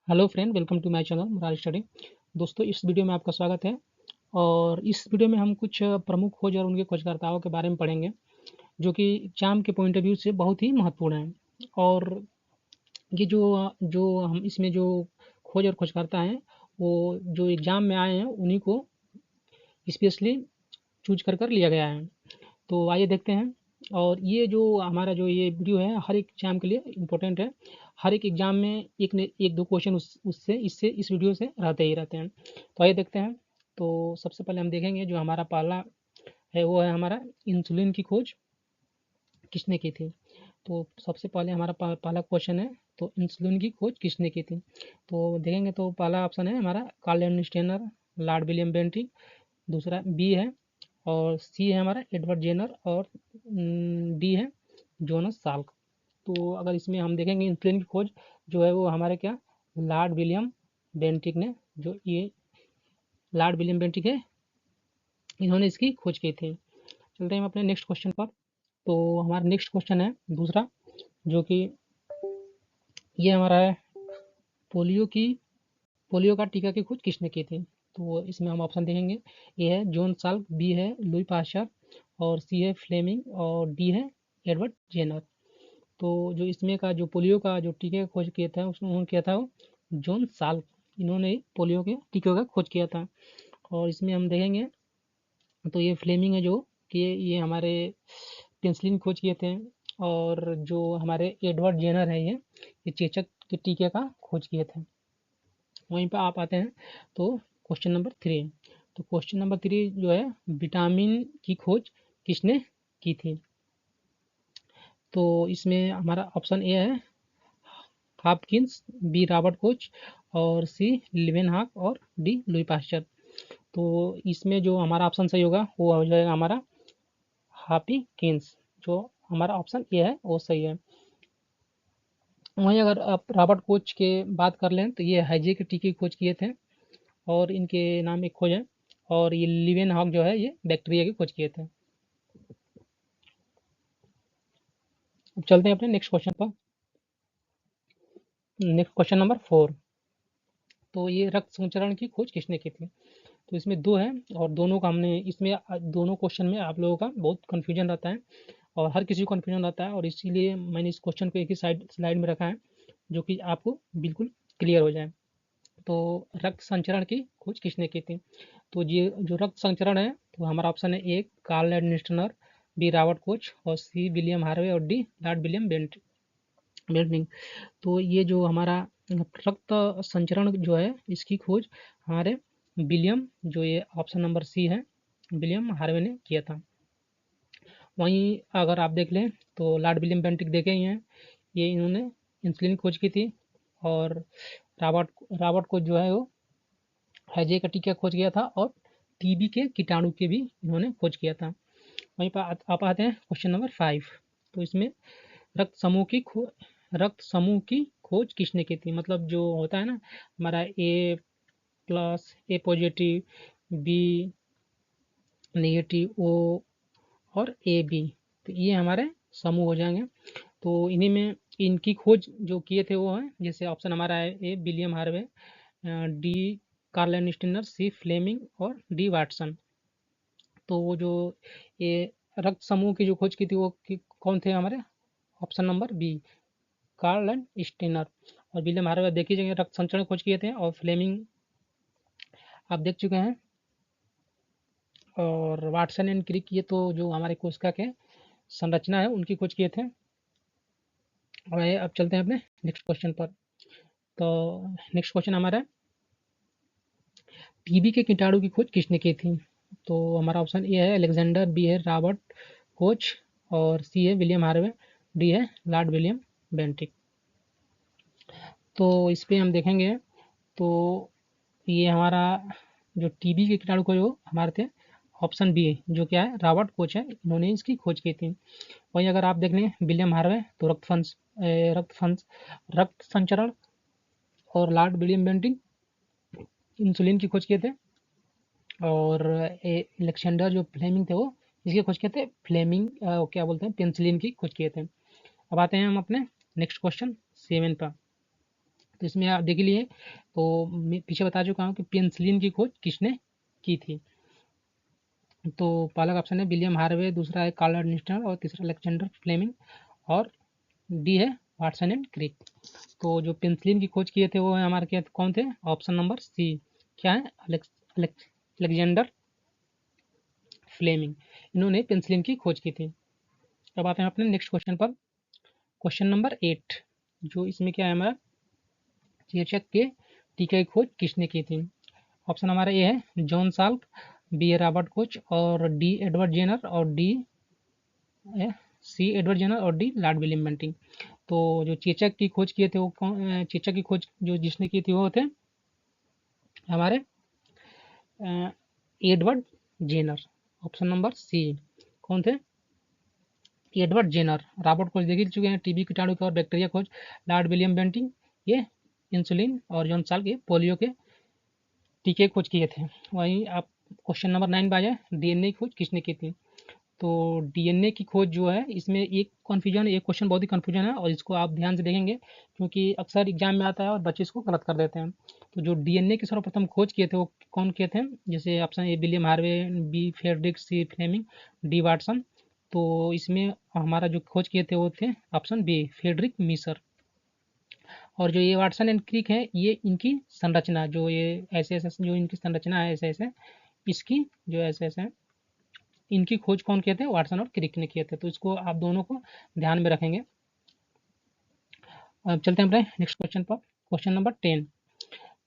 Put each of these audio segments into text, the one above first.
Hello friend, welcome to my channel Murari study. दोस्तों, इस video में आपका स्वागत है। और इस वीडियो में हम कुछ प्रमुख खोज और उनके खोजकर्ताओं के बारे में पढ़ेंगे, जो कि एग्जाम के पॉइंट ऑफ व्यू से बहुत ही महत्वपूर्ण है। और ये जो जो हम इसमें जो खोज और खोजकर्ता हैं, वो जो एग्जाम में आए हैं उन्हीं को स्पेशली चूज कर लिया गया है। तो आइए देखते हैं। और ये जो हमारा जो ये वीडियो है, हर एक एग्जाम के लिए इम्पोर्टेंट है। हर एक एग्जाम में एक दो क्वेश्चन उससे इससे इस वीडियो से रहते ही रहते हैं। तो आइए देखते हैं। तो सबसे पहले हम देखेंगे, जो हमारा पहला है वो है हमारा इंसुलिन की खोज किसने की थी। तो सबसे पहले हमारा पहला क्वेश्चन है, तो इंसुलिन की खोज किसने की थी। तो देखेंगे तो पहला ऑप्शन है हमारा Karl Landsteiner, Lord William Bentinck. दूसरा बी है, और सी है हमारा एडवर्ड जेनर, और डी है जोनस साल्क। तो अगर इसमें हम देखेंगे इंसुलिन की खोज जो है वो हमारे क्या लॉर्ड विलियम बेंटिक ने, जो ये लॉर्ड विलियम बेंटिक है, इन्होंने इसकी खोज की थी। चलते हैं हम अपने नेक्स्ट क्वेश्चन पर। तो हमारा नेक्स्ट क्वेश्चन है दूसरा, जो कि ये हमारा है पोलियो का टीका की खोज किसने की थी। तो इसमें हम ऑप्शन देखेंगे, ए है जॉन साल्क, बी है लुई पाश्चर, और सी है फ्लेमिंग, और डी है एडवर्ड जेनर। तो जो इसमें का जो पोलियो का जो टीके का खोज किया था, उसने उन्होंने किया था वो जॉन साल्क। इन्होंने पोलियो के टीके का खोज किया था। और इसमें हम देखेंगे तो ये फ्लेमिंग है, जो कि ये हमारे पेंसिलिन खोज किए थे। और जो हमारे एडवर्ड जेनर है, ये चेचक के टीके का खोज किए थे। वहीं पर आप आते हैं तो क्वेश्चन नंबर 3। तो क्वेश्चन नंबर 3 जो है, विटामिन की खोज किसने की थी। तो इसमें हमारा ऑप्शन ए है हॉपकिंस, बी रॉबर्ट कोच, और सी लिवेनहॉक, और डी लुई पाश्चर। तो इसमें जो हमारा ऑप्शन सही होगा वो हो जाएगा हमारा हॉपकिंस। जो हमारा ऑप्शन ए है वो सही है। वहीं अगर आप रॉबर्ट कोच के बात कर लें, तो ये हैजे के टीके की खोज किए थे, और इनके नाम एक खोज है। और ये लिवेनहॉक जो है, ये बैक्टीरिया की खोज किए थे। अब चलते हैं अपने नेक्स्ट क्वेश्चन पर। Next question number 4। तो ये रक्त संचरण की खोज किसने की थी। तो इसमें दो है, और दोनों का हमने इसमें दोनों क्वेश्चन में आप लोगों का बहुत कन्फ्यूजन रहता है, और हर किसी को कन्फ्यूजन रहता है। और इसीलिए मैंने इस क्वेश्चन को एक ही स्लाइड में रखा है, जो कि आपको बिल्कुल क्लियर हो जाए। तो रक्त संचरण की खोज किसने की थी। तो ये जो रक्त संचरण है, तो हमारा ऑप्शन है A Karl एडनिस्टनर, B Robert Koch, और सी विलियम हार्वे, और डी लॉर्ड विलियम बेंटिंग। तो ये जो हमारा रक्त संचरण जो है, इसकी खोज हमारे विलियम, जो ये ऑप्शन नंबर सी है, विलियम हार्वे ने किया था। वहीं अगर आप देख लें तो लॉर्ड विलियम बेंटिक देखे ही हैं, ये इन्होंने इंसुलिन खोज की थी। और रॉबर्ट रॉबर्ट कोच जो है वो हैजे का टीका खोज किया था, और टीबी के कीटाणु के भी इन्होंने खोज किया था। वहीं पर आप आते हैं क्वेश्चन नंबर 5। तो इसमें रक्त समूह की खो रक्त समूह की खोज किसने की थी। मतलब जो होता है ना हमारा ए प्लस, ए पॉजिटिव, बी नेगेटिव, ओ और ए बी, तो ये हमारे समूह हो जाएंगे। तो इन्हीं में इनकी खोज जो किए थे वो है, जैसे ऑप्शन हमारा है A William Harvey, D Karl Landsteiner, C Fleming, और डी वाटसन। तो वो जो ये रक्त समूह की जो खोज की थी वो कौन थे हमारे, option number B Karl Landsteiner. और विलियम हार्वे देख लीजिए रक्त संचरण खोज किए थे, और फ्लेमिंग आप देख चुके हैं, और वाटसन एंड क्रिक ये तो जो हमारे कोशिका के संरचना है उनकी खोज किए थे। और अब चलते हैं अपने नेक्स्ट क्वेश्चन पर। तो नेक्स्ट क्वेश्चन हमारा है, टीबी के कीटाणु की खोज किसने की थी। तो हमारा ऑप्शन ए है अलेक्जेंडर, बी है रॉबर्ट कोच, और सी है विलियम हार्वे, डी है लॉर्ड विलियम बेंटिक। तो इस पे हम देखेंगे तो ये हमारा जो टीबी के कीटाणु को जो हमारे थे, ऑप्शन बी जो क्या है रॉबर्ट कोच है, इन्होंने इसकी खोज की थी। वहीं अगर आप देख लें विलियम हार्वे, तो रक्त संचरण, और लॉर्ड विलियम बेंटिंग इंसुलिन की खोज किए थे। और अलेक्जेंडर जो फ्लेमिंग थे वो इसकी खोज किए थे, फ्लेमिंग क्या बोलते हैं पेंसिलिन की खोज किए थे। अब आते हैं हम अपने नेक्स्ट क्वेश्चन 7 पर। तो इसमें आप देख लिए, तो मैं पीछे बता चुका हूँ कि पेनिसिलिन की खोज किसने की थी। तो पहला ऑप्शन है विलियम हार्वे, दूसरा है कार्ल अर्नेस्ट और तीसरा अलेक्जेंडर फ्लेमिंग और डी है वाटसन एंड क्रिक। तो जो पेनिसिलिन की खोज किए थे वो है हमारे क्या कौन थे? ऑप्शन नंबर सी, क्या है? अलेक्जेंडर फ्लेमिंग, इन्होंने पेनिसिलिन की खोज की थी। अब आते हैं अपने नेक्स्ट क्वेश्चन पर। क्वेश्चन नंबर 8, जो इसमें क्या है हमारा, चेचक के टीके की खोज किसने की थी? ऑप्शन हमारा ए है जॉन साल्क, बी है रॉबर्ट कोच और डी एडवर्ड जेनर और सी एडवर्ड जेनर और डी लॉर्ड विलियम बेंटिंग। तो जो चेचक की खोज किए थे वो कौन? चेचक की खोज जो जिसने की थी वो थे हमारे Edward Jenner. Option number C, कौन थे? Edward Jenner. रॉबर्ट कोच देख ही चुके हैं, टीबी कीटाणु का और बैक्टीरिया खोज। लॉर्ड विलियम बेंटिंग ये इंसुलिन और जॉन साल्क के पोलियो के टीके खोज किए थे। वहीं आप क्वेश्चन नंबर 9 पे आ जाए, डीएनए की खोज किसने की थी? तो डीएनए की खोज जो है इसमें एक कन्फ्यूजन, एक क्वेश्चन बहुत ही कन्फ्यूजन है और इसको आप ध्यान से देखेंगे क्योंकि अक्सर एग्जाम में आता है और बच्चे इसको गलत कर देते हैं। तो जो डीएनए की सर्वप्रथम खोज किए थे वो कौन किए थे? जैसे option A William Harvey, B Frederick, C Fleming, D Watson. तो इसमें हमारा जो खोज किए थे वो थे ऑप्शन बी फ्रेडरिक मीसर। और जो ये वाटसन एंड क्रिक है ये इनकी संरचना, जो ये ऐसे ऐसे जो इनकी संरचना है ऐसे ऐसे, इसकी जो ऐसे ऐसे इनकी खोज कौन किए थे? वाटसन और क्रिक ने किए थे। तो इसको आप दोनों को ध्यान में रखेंगे। अब चलते हैं अपने नेक्स्ट क्वेश्चन पर, क्वेश्चन नंबर 10।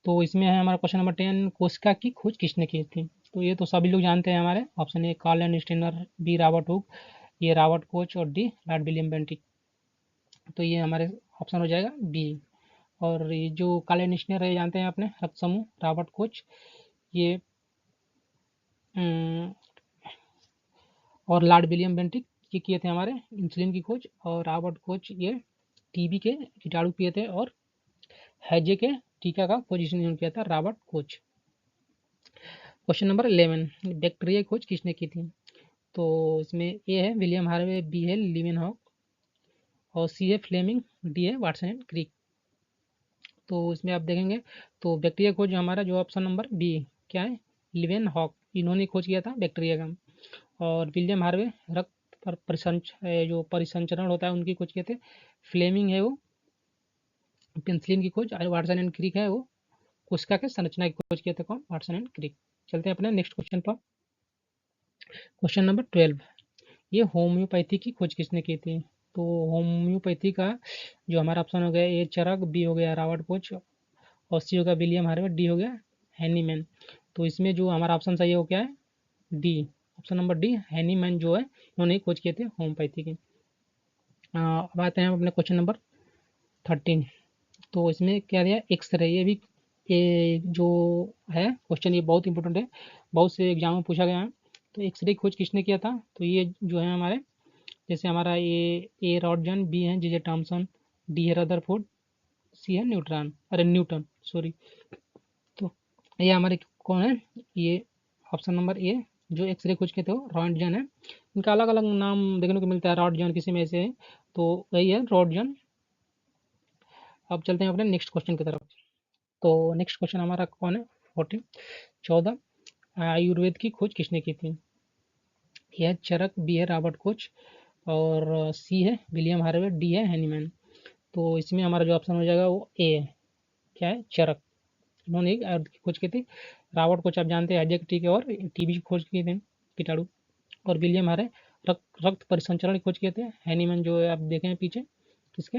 तो इसमें है हमारा क्वेश्चन नंबर 10, कोशिका की खोज किसने की थी? तो ये तो सभी लोग जानते हैं हमारे। Option A Karl Landsteiner, B Robert Hooke, ये रॉबर्ट कोच और डी लॉर्ड विलियम बेंटिक। तो ये हमारे ऑप्शन हो जाएगा बी। और ये जो कार्ल एंड स्टेनर है जानते हैं अपने रक्त समूह, रॉबर्ट कोच ये और लॉर्ड विलियम बेंटिक ये किए थे हमारे इंसुलिन की खोज। और रॉबर्ट कोच ये टीबी के कीटाणु किए थे और हैजे के टीका का खोज इसने किया था Robert Koch. Question number 11, bacteria की खोज किसने की थी? तो इसमें ए है विलियम हार्वे, बी है लीवेनहॉक और सी है फ्लेमिंग, डी है वाटसन एंड क्रिक। तो इसमें आप देखेंगे तो बैक्टीरिया खोज हमारा जो ऑप्शन नंबर बी क्या है, लीवेनहॉक, इन्होंने खोज किया था बैक्टीरिया का। और विलियम हार्वे रक्त पर जो परिसंचरण होता है उनकी खोज किए थे। फ्लेमिंग है वो पेनिसिलिन की खोज, वाटसन एंड क्रिक है वो कोशिका के संरचना की खोज किए थे कौन? Watson and Crick. चलते हैं अपने नेक्स्ट क्वेश्चन पर, क्वेश्चन नंबर 12, ये होम्योपैथी की खोज किसने की थी? तो होम्योपैथी का जो हमारा ऑप्शन हो गया ए चरक, बी हो गया रॉबर्ट कोच और सी हो गया विलियम हार्वे, डी हो गया हैनीमैन। तो इसमें जो हमारा ऑप्शन सही है वो क्या है? D, option number D Hahnemann जो है उन्होंने खोज किए थे होम्योपैथी की। अब आते हैं अपने क्वेश्चन नंबर 13। तो इसमें क्या दिया? एक्सरे। ये जो है क्वेश्चन ये बहुत इंपॉर्टेंट है, बहुत से एग्जाम में पूछा गया है। तो एक्सरे की खोज किसने किया था? तो ये जो है हमारे जैसे हमारा ए रॉटजन, बी है जे जे थॉमसन, डी है रदरफोर्ड, सी है न्यूटन सॉरी। तो ये हमारे कौन है? ये ऑप्शन नंबर ए जो एक्सरे खोज के थे वो रॉटजन है। इनका अलग अलग नाम देखने को मिलता है, रॉटजन किसी में ऐसे है, तो वही है रॉटजन। अब चलते हैं अपने नेक्स्ट क्वेश्चन की तरफ। तो नेक्स्ट क्वेश्चन हमारा कौन है? 14, आयुर्वेद की खोज किसने की थी? ए है चरक, बी है रॉबर्ट कोच और सी है विलियम हार्वे, डी है हैनीमैन। तो इसमें हमारा जो ऑप्शन हो जाएगा वो ए है, क्या है? चरक। उन्होंने एक आयुर्वेद की खोज की थी। रॉबर्ट कोच आप जानते हैं हैजे के टीके और टीबी की खोज की थी कीटाणु। और विलियम हार्वे रक्त परिसंचरण की खोज किए थे। हैनीमैन जो है आप देखें पीछे किसके,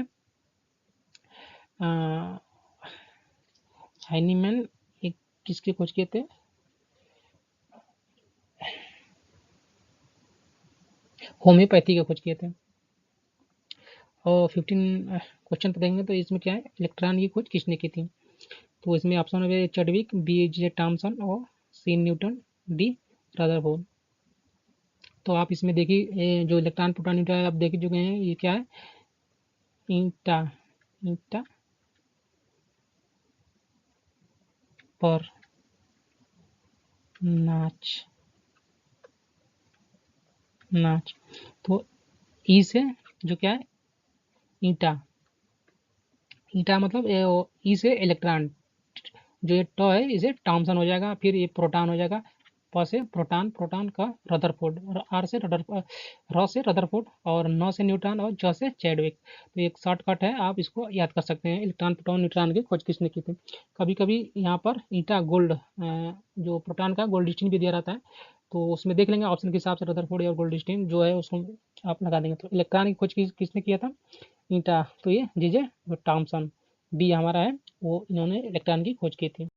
हैनीमैन एक किसकी खोज किए थे? होम्योपैथी की खोज किए थे। और 15 क्वेश्चन पे देखेंगे तो इसमें क्या है, इलेक्ट्रॉन की खोज किसने की थी? तो इसमें ऑप्शन है चडविक, बी जे थॉमसन और सी न्यूटन, डी रदरफोर्ड। तो आप इसमें देखिए जो इलेक्ट्रॉन प्रोटॉन न्यूट्रॉन आप देख चुके हैं, ये क्या है? ईटा, ईटा पर नाच, नाच। तो ई से जो क्या है ईटा, ईटा मतलब ई से इलेक्ट्रॉन, जो ये ट है इसे टॉमसन हो जाएगा, फिर ये प्रोटॉन हो जाएगा, प से प्रोटॉन, प्रोटॉन का रदरफोर्ड, आर से र से रदरफोर्ड, और न से न्यूट्रॉन, और ज से चैडविक। तो एक शॉर्टकट है, आप इसको याद कर सकते हैं। इलेक्ट्रॉन, प्रोटॉन, न्यूट्रॉन की खोज किसने की थी? कभी कभी यहाँ पर ईटा गोल्ड, जो प्रोटॉन का गोल्डस्टीन भी दिया रहता है, तो उसमें देख लेंगे ऑप्शन के हिसाब से, रदरफोर्ड और गोल्डस्टीन जो है उसको आप लगा देंगे। तो इलेक्ट्रॉन की खोज किसने किया था? ईटा, तो ये जे टॉमसन, बी हमारा है, वो इन्होंने इलेक्ट्रॉन की खोज की थी।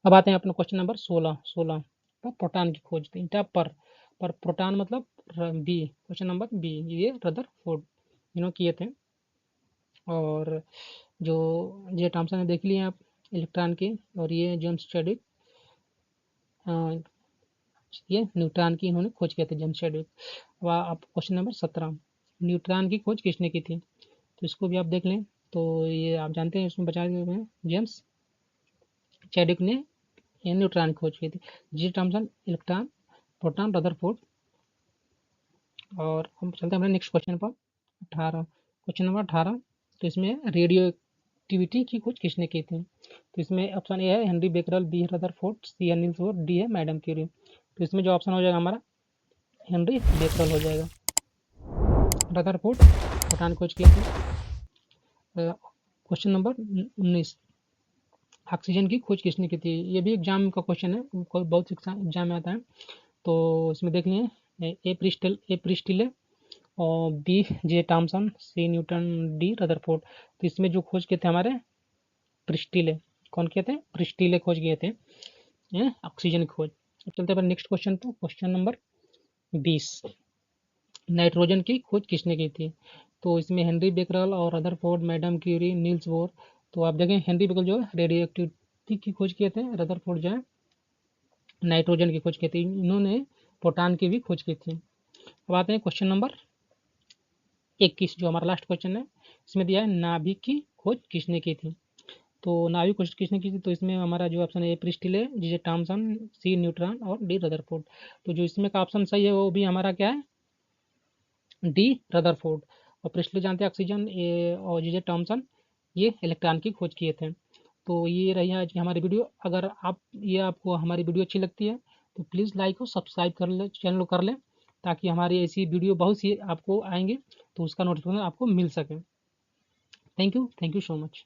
अब आते हैं अपना क्वेश्चन नंबर 16 पर प्रोटॉन की खोज थी। ईटा पर प्रोटॉन मतलब बी, क्वेश्चन नंबर बी, ये रदरफोर्ड इन्होंने किए थे। और जो जे थॉमसन ने देख लिए आप इलेक्ट्रॉन की, और ये जेम्स चैडविक, ये न्यूट्रॉन की इन्होंने खोज किया था, जेम्स चैडविक। अब आप क्वेश्चन नंबर 17, न्यूट्रॉन की खोज किसने की थी? तो इसको भी आप देख लें। तो ये आप जानते हैं, इसमें बचा हुए हैं जेम्स चैडविक ने ये न्यूट्रॉन की खोज की थी। J Thomson electron, proton, Rutherford. और हम चलते हैं अपने नेक्स्ट क्वेश्चन पर, 18, क्वेश्चन नंबर 18। तो इसमें रेडियो एक्टिविटी की खोज किसने की थी? तो इसमें ऑप्शन ए है हेनरी बेकरल, बी है रदरफोर्ड, सी है नील्स बोर, डी है मैडम क्यूरी। तो इसमें जो ऑप्शन हो जाएगा हमारा हेनरी बेकरल हो जाएगा। रदरफोर्ड प्रोटॉन खोज किए थे। क्वेश्चन नंबर 19, ऑक्सीजन की खोज किसने की थी? ये भी एग्जाम का क्वेश्चन है, बहुत एग्जाम में आता है। तो इसमें देख लिए, ए प्रिस्टिले, और बी जे टॉमसन, सी न्यूटन, डी रदरफोर्ड। तो इसमें जो खोज किए थे हमारे प्रिस्टिले, कौन किए थे? प्रिस्टिले खोज किए थे ऑक्सीजन की खोज। अब चलते हैं नेक्स्ट क्वेश्चन पर, क्वेश्चन नंबर 20, नाइट्रोजन की खोज किसने की थी? तो इसमें हेनरी बेकरल और Rutherford, madam Curie, Niels Bohr. तो आप देखें, हेनरी बेकरल जो है रेडियो एक्टिविटी की खोज किए थे, रदरफोर्ड जो है नाइट्रोजन की खोज की थी, इन्होंने प्रोटॉन की भी खोज की थी। अब आते हैं क्वेश्चन नंबर 21, जो हमारा लास्ट क्वेश्चन है। इसमें दिया है नाभिक की खोज किसने की थी? तो नाभिक खोज किसने की थी? तो इसमें हमारा जो ऑप्शन है, ए प्रिस्टिले, जे टॉमसन, सी न्यूट्रॉन, और डी रदरफोर्ड। तो जो इसमें का ऑप्शन सही है वो भी हमारा क्या है? D Rutherford. और प्रिस्टले जानते हैं ऑक्सीजन, ये और जे टॉमसन ये इलेक्ट्रॉन की खोज किए थे। तो ये रही आज की हमारी वीडियो। अगर आपको हमारी वीडियो अच्छी लगती है तो प्लीज़ लाइक और सब्सक्राइब कर ले, चैनल को कर लें, ताकि हमारी ऐसी वीडियो बहुत सी आपको आएंगे, तो उसका नोटिफिकेशन आपको मिल सके। Thank you so much.